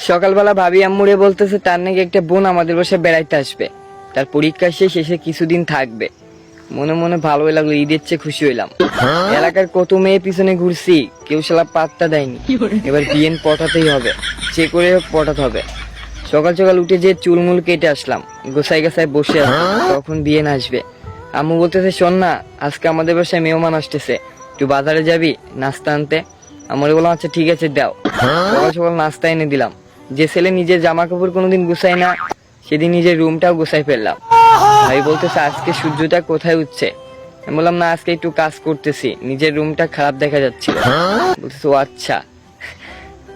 সকালবেলা ভাবি আম্মুরে বলতেছে তার নাকি একটা বোন আমাদের বাসায় বেড়াইতে আসবে, তার পরীক্ষা শেষ, এসে কিছুদিন থাকবে। মনে মনে ভালোই লাগলো, ঈদের চেয়ে খুশি হইলাম। এলাকার কত মেয়ে পিছনে ঘুরছি, কেউ শালা পাত্তা দেয়নি। এবার বিয়েন পটাতেই হবে, যে করে হোক পটাতে হবে। সকাল সকাল উঠে যে চুলমুল কেটে আসলাম, গোসাই গোসাই বসে আছি, তখন বিয়েন আসবে। আম্মু বলতেছে শোন না, আজকে আমাদের বাসায় মেহমান আসতেছে, একটু বাজারে যাবি নাস্তা আনতে। আমার বললাম আচ্ছা ঠিক আছে দাও। সকাল সকাল নাস্তা এনে দিলাম। যে ছেলে নিজের জামা কাপড় কোনোদিন গুছাই না, সেদিন নিজের রুমটাও গুছাই ফেললাম। ভাই বলতেছে আজকে সূর্যটা কোথায় উঠছে? আমি বললাম না, আজকে একটু কাজ করতেছি, নিজের রুমটা খারাপ দেখা যাচ্ছিল। বলতেছে ও আচ্ছা।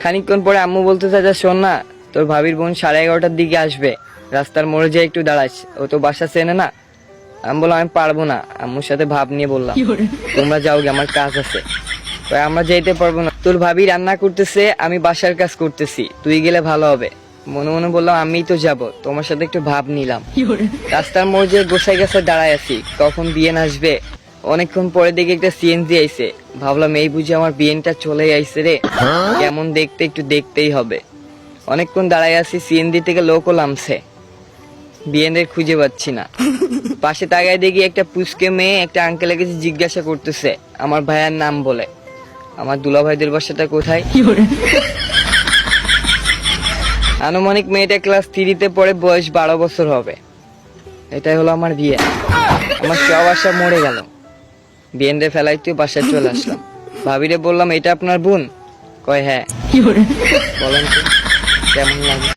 খানিকক্ষণ পরে আম্মু বলতেছে আচ্ছা শোন না, তোর ভাবির বোন 11:30টার দিকে আসবে, রাস্তার মোড়ে যেয়ে একটু দাঁড়াইস, ও তো বাসা চেনে না। আমি বললাম আমি পারবো না। আম্মুর সাথে ভাব নিয়ে বললাম তোমরা যাও গে, আমার কাজ আছে। আমরা যেতে পারবো না, তোর ভাবি রান্না করতেছে, আমি বাসার কাজ করতেছি, তুই গেলে ভালো হবে। মনে মনে বললাম আমিই তো যাব, তোমার সাথে একটু ভাব নিলাম। রাস্তার মোড়ে যে গোসাই গাছে দাঁড়ায় আছি, কখন বিয়েন আসবে। অনেকক্ষণ পরে দেখে একটা সিএনজি আইছে, ভাবলাম এই বুঝি আমার বিয়েনটা চলে আইছে রে, কেমন দেখতে একটু দেখতেই হবে। অনেকক্ষণ দাঁড়ায় আছি, সিএনজি থেকে লোকও নামছে, বিয়েনের খুঁজে পাচ্ছি না। পাশে তাকায় দেখি একটা পুচকে মেয়ে একটা আঙ্কেলের কাছে জিজ্ঞাসা করতেছে আমার ভাইয়ার নাম বলে, আমার দুলা ভাইদের বাসাটা কোথায়। আনুমানিক মেয়েটা ক্লাস 3-তে পড়ে, বয়স 12 বছর হবে। এটাই হলো আমার বিয়ে। আমার সব আশা মরে গেল। বিয়েনরে ফেলাইতে বাসায় চলে আসলাম। ভাবিরে বললাম এটা আপনার বোন? কয় হ্যাঁ। বলেন তো কেমন লাগে?